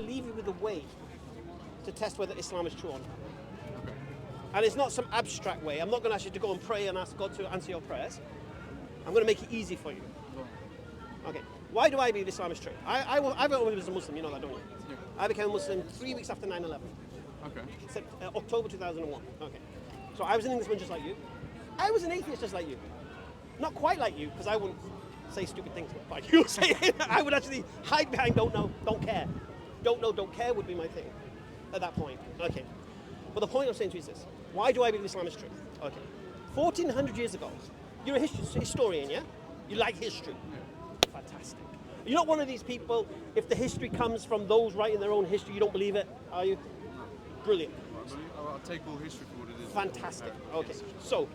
leave you with a way to test whether Islam is true or not. Okay. And it's not some abstract way. I'm not going to ask you to go and pray and ask God to answer your prayers. I'm going to make it easy for you. Okay. Why do I believe Islam is true? I was a Muslim, you know that, don't you? Yeah. I became a Muslim 3 weeks after 9/11. Okay. October 2001. Okay. So I was an Englishman just like you. I was an atheist just like you. Not quite like you, because I wouldn't say stupid things like you say. I would actually hide behind don't know, don't care. Don't know, don't care would be my thing at that point. Okay. But the point I'm saying to you is this. Why do I believe Islam is true? Okay. 1400 years ago, you're a historian, yeah? You like history. Yeah. Fantastic. You're not one of these people, if the history comes from those writing their own history, you don't believe it, are you? Brilliant. I'll take all history for what it is. Fantastic. Okay. So,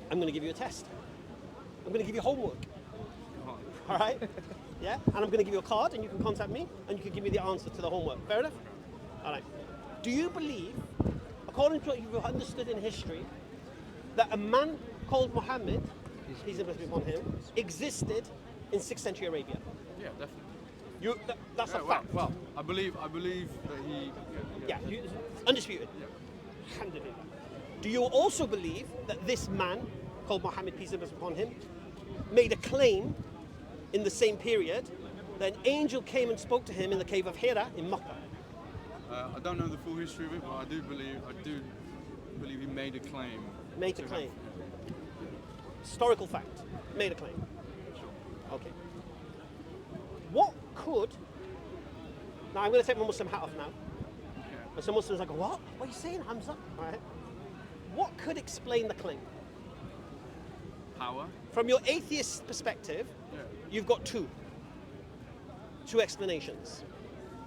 I'm going to give you a test. I'm going to give you homework. All right? Yeah? And I'm going to give you a card, and you can contact me, and you can give me the answer to the homework. Fair enough? All right. Do you believe, according to what you've understood in history, that a man called Muhammad, peace and blessings upon him, existed in 6th century Arabia? Yeah, definitely. That's a Well, fact. well, I believe that he. Yeah, undisputed. Yeah. Alhamdulillah. Do you also believe that this man, called Muhammad, peace and blessings upon him, made a claim in the same period that an angel came and spoke to him in the cave of Hira in Makkah? I don't know the full history of it, but I do believe he made a claim. Made a claim. Historical fact. Made a claim. Okay. What could... Now I'm going to take my Muslim hat off now. Yeah. And some Muslims are like, what? What are you saying, Hamza? All right. What could explain the claim? Power. From your atheist perspective, Yeah. you've got two explanations.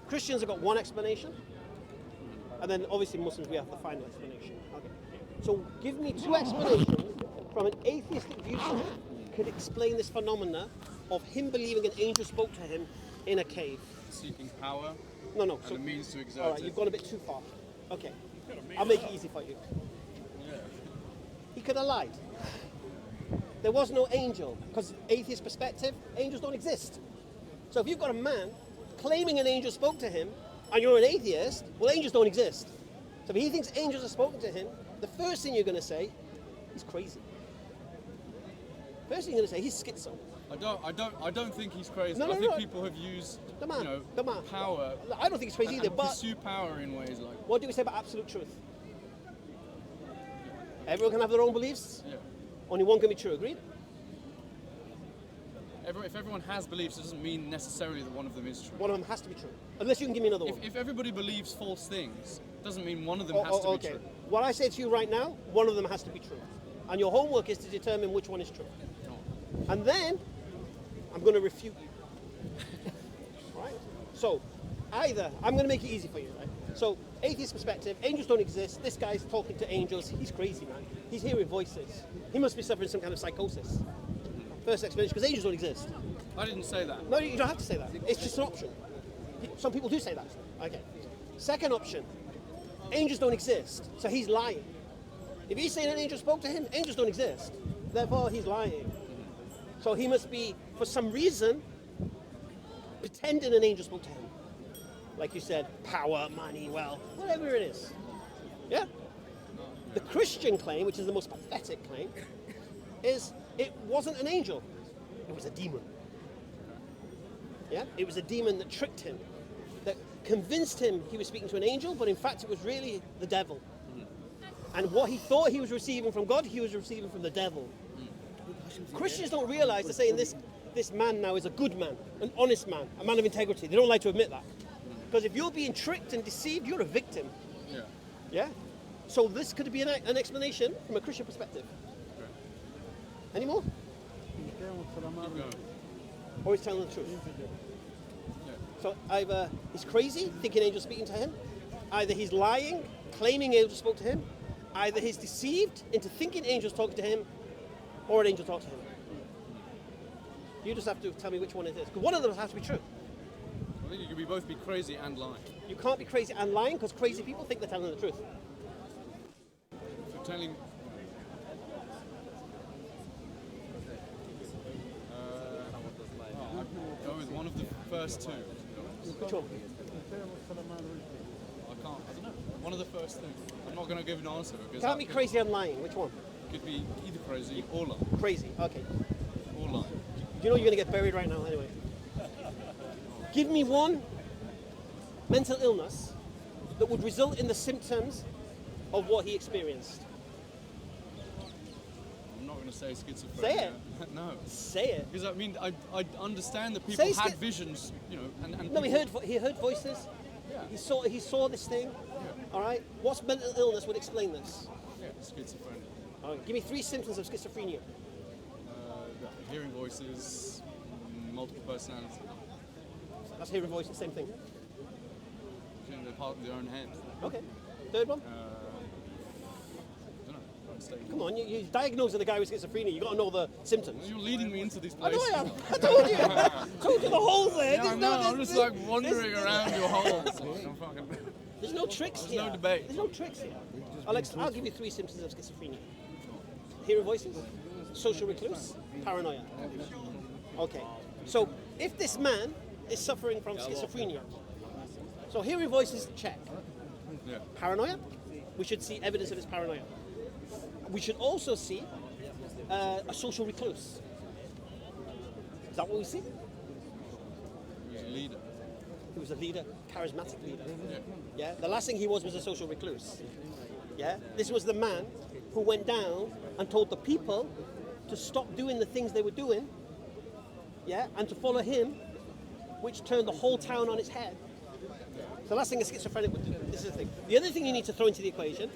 Christians have got one explanation, and then obviously Muslims, we have the final explanation. Okay. So give me two explanations from an atheistic viewpoint could explain this phenomena of him believing an angel spoke to him in a cave. Seeking power. No. And the means to exert all right, it. you've gone a bit too far. Okay. I'll make it easy for you. Yeah. He could have lied. There was no angel, because atheist perspective, angels don't exist. So if you've got a man claiming an angel spoke to him, and you're an atheist, well, angels don't exist. So if he thinks angels have spoken to him, the first thing you're going to say, he's crazy. First thing you're going to say, he's schizo. I don't think he's crazy. No, I think no. people have used The man. power. I don't think he's crazy either, and but pursue power in ways like. what do we say about absolute truth? Everyone can have their own beliefs. Yeah. Only one can be true, agreed? If everyone has beliefs, it doesn't mean necessarily that one of them is true. One of them has to be true. Unless you can give me another one. If everybody believes false things, doesn't mean one of them has to be true. What I say to you right now, one of them has to be true. And your homework is to determine which one is true. No. And then, I'm going to refute you. Right? So, either, I'm going to make it easy for you, right? So, atheist perspective, angels don't exist. This guy's talking to angels. He's crazy, man. He's hearing voices. He must be suffering some kind of psychosis. First explanation, because angels don't exist. I didn't say that. No, you don't have to say that. It's just an option. Some people do say that. Okay. Second option, angels don't exist, so he's lying. If he's saying an angel spoke to him, angels don't exist. Therefore, he's lying. So he must be, for some reason, pretending an angel spoke to him. Like you said, power, money, wealth, whatever it is. Yeah? The Christian claim, which is the most pathetic claim, is it wasn't an angel. It was a demon. Yeah? It was a demon that tricked him, that convinced him he was speaking to an angel, but in fact it was really the devil. And what he thought he was receiving from God, he was receiving from the devil. Christians don't realize they're saying this man now is a good man, an honest man, a man of integrity. They don't like to admit that. Because if you're being tricked and deceived, you're a victim. Yeah. Yeah? So this could be an explanation from a Christian perspective. Okay. Any more? Keep going. Or he's telling the truth? Yeah. So either he's crazy, thinking angels speaking to him, either he's lying, claiming angels spoke to him, either he's deceived into thinking angels talking to him, or an angel talked to him. You just have to tell me which one it is. Because one of them has to be true. I think you could both be crazy and lying. You can't be crazy and lying because crazy people think they're telling the truth. So telling. I'd go with one of the first two. Which one? I don't know. One of the first things. I'm not going to give an answer because Can't be crazy and lying. Which one? could be either crazy or lying. Crazy. Okay. Or lying. You know you're going to get buried right now anyway. Give me one mental illness that would result in the symptoms of what he experienced. I'm not going to say schizophrenia. Say it. No. Say it. Because I mean, I understand that people Say had schi- visions, you know, and No, people, he heard voices. Yeah. He saw this thing. All right. What's mental illness would explain this? Yeah, schizophrenia. All right. Give me 3 symptoms of schizophrenia. Hearing voices, multiple personality, That's hearing voices. Same thing. feeling they're part of their own head. Okay. Third one. I don't know. Can't stay. Come on. You're diagnosing the guy with schizophrenia. You got to know the symptoms. You're leading me into these I know places. I am. I told you. I told you the holes there. Yeah, I know. I'm just like wandering around your holes. I'm fucking. There's no tricks There's here. no debate. There's no tricks here. I'll give you 3 symptoms of schizophrenia. Hearing voices, social recluse, paranoia. Okay. So if this man is suffering from schizophrenia, so hearing voices, check. Yeah. Paranoia, we should see evidence of his paranoia. We should also see a social recluse. Is that what we see? He's a leader. He was a leader, charismatic leader. Yeah. Yeah, the last thing he was a social recluse. Yeah, this was the man who went down and told the people to stop doing the things they were doing. Yeah, and to follow him, which turned the whole town on its head. The last thing a schizophrenic would do. This is the thing. The other thing you need to throw into the equation: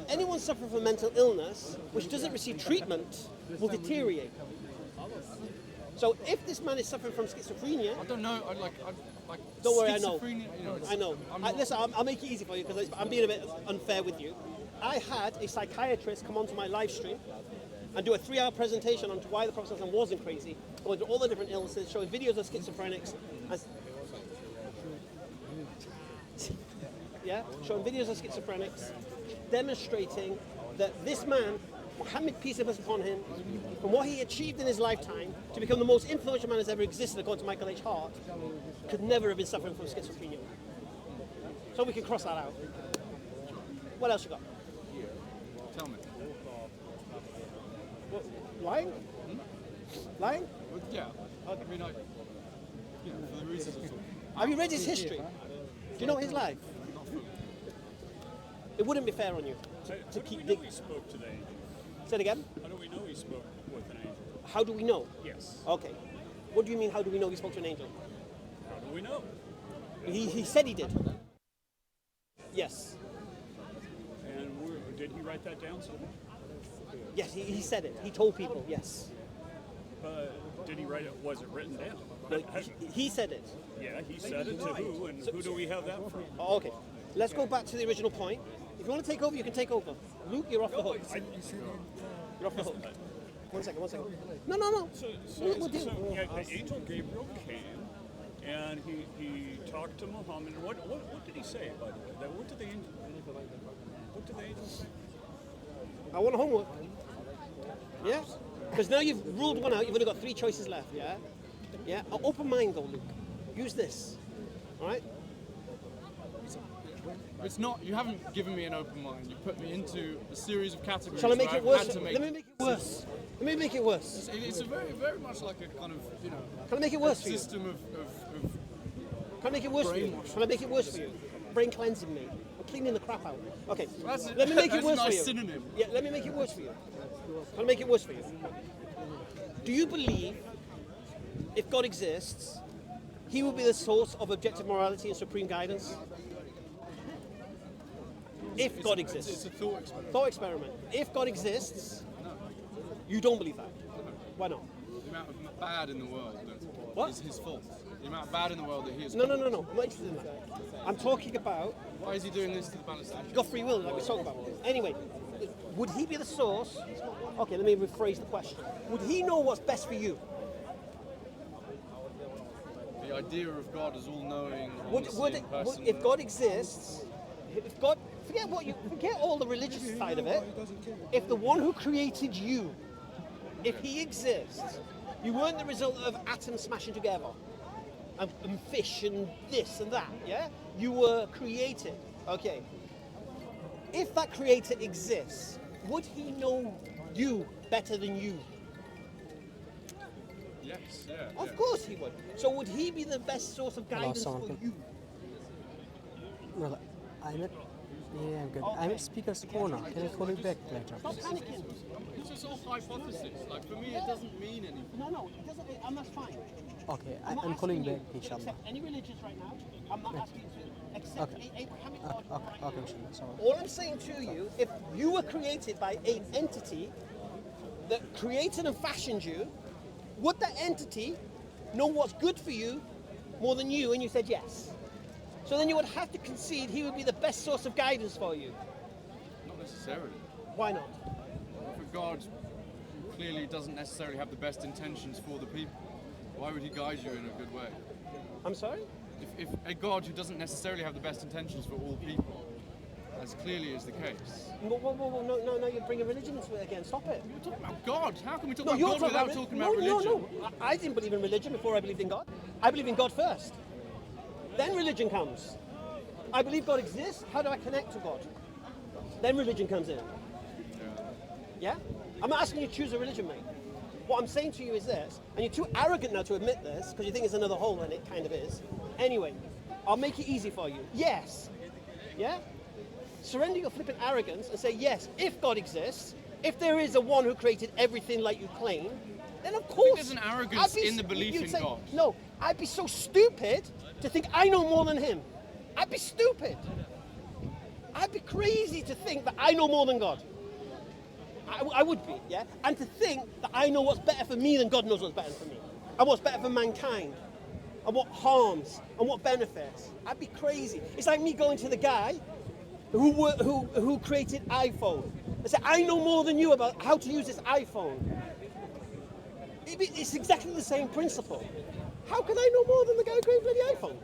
anyone suffering from mental illness which doesn't receive treatment will deteriorate. So if this man is suffering from schizophrenia, I don't know. I like. don't worry, I know. schizophrenia, you know, I know. I'm not- Listen, I'll make it easy for you because I'm being a bit unfair with you. I had a psychiatrist come onto my live stream and do a 3-hour presentation on why the Prophet ﷺ wasn't crazy, going through all the different illnesses, showing videos of schizophrenics. Yeah, showing videos of schizophrenics, demonstrating that this man, Muhammad, peace be upon him, from what he achieved in his lifetime to become the most influential man that's ever existed, according to Michael H. Hart, could never have been suffering from schizophrenia. So we can cross that out. What else you got? Tell me. What, lying? Lying? Well, yeah. I mean, you know, for the reasons of Have you read his history? Do you know his life? It wouldn't be fair on you to keep digging. He spoke to the angel. Say it again. How do we know he spoke with an angel? How do we know? Yes. Okay. What do you mean, how do we know he spoke to an angel? How do we know? He said he did. Yes. And did he write that down somewhere? Yes, he said it. He told people, yes. Did he write it? Was it written down? But he said it. Yeah, he said it to who, and who do we have that from? Oh, okay. Let's go back to the original point. If you want to take over, you can take over. Luke, you're off the hook. You're off the hook. One second. No. We'll deal. The angel Gabriel came, and he talked to Muhammad. And what did he say, by the way? What did the angel say? I want homework. Yeah? Because now you've ruled one out, you've only got 3 choices left, yeah? Yeah? An open mind though, Luke. Use this. Alright? It's not. You haven't given me an open mind. You put me into a series of categories. Shall I make where it I've worse? had to make- Let me make it worse. Let me make it worse. It's a very, very much like a kind of, you know, Can I make it worse for you? system of Can I make it worse for you? brainwash. Can I make it worse for you? Brain cleansing me. I'm cleaning the crap out. Okay. That's Let me make it that's a worse nice for you. synonym. Yeah, let me make it worse for you. Can I make it worse for you? Do you believe if God exists, he will be the source of objective morality and supreme guidance? If God It's exists. a thought experiment. Thought experiment. If God exists, you don't believe that. Why not? The amount of bad in the world that What? is his fault. The amount of bad in the world that he is. No. I'm not interested in that. I'm talking about Why is he doing this to the Palestinians? you've got free will, like we talked about. Anyway, would he be the source? Okay, let me rephrase the question. Would he know what's best for you? The idea of God as all-knowing, Would omniscient person. if God exists, if God, forget all the religious side of it. If the one who created you, if he exists, you weren't the result of atoms smashing together, and fish and this and that, yeah? You were created, okay. If that creator exists, would he know you better than you? Yes, yeah. Of course he would. So would he be the best source of guidance for someone you? Well, I'm at. Yeah, I'm good. I'm at speaker's corner. Can I call you back later? Stop panicking. It's just all hypothesis. Like for me, it doesn't mean anything. No, it doesn't, and that's fine. Okay, I'm not I'm calling asking back, you to inshallah. accept any religions right now. I'm not asking you to accept Okay. a Abrahamic God right Okay, now. inshallah. Sorry. All I'm saying to you, if you were created by an entity that created and fashioned you, would that entity know what's good for you more than you? And you said yes. So then you would have to concede he would be the best source of guidance for you. Not necessarily. Why not? For God clearly doesn't necessarily have the best intentions for the people. Why would he guide you in a good way? I'm sorry? If a God who doesn't necessarily have the best intentions for all people, as clearly is the case. Whoa, no, you're bringing religion into it again. Stop it. We're talking about God. How can we talk No, about you're God talking without about talking no, about religion? No. I didn't believe in religion before I believed in God. I believe in God first. Then religion comes. I believe God exists. How do I connect to God? Then religion comes in. Yeah? I'm not asking you to choose a religion, mate. What I'm saying to you is this, and you're too arrogant now to admit this, because you think it's another hole, and it kind of is. Anyway, I'll make it easy for you. Yes. Yeah? Surrender your flippant arrogance and say, yes, if God exists, if there is a one who created everything like you claim, then of course... there's an arrogance in the belief you'd in say, God. No, I'd be so stupid to think I know more than him. I'd be stupid. I'd be crazy to think that I know more than God. I would be, yeah? And to think that I know what's better for me than God knows what's better for me. And what's better for mankind. And what harms and what benefits. I'd be crazy. It's like me going to the guy who created iPhone and say, I know more than you about how to use this iPhone. It's exactly the same principle. How can I know more than the guy who created the iPhone?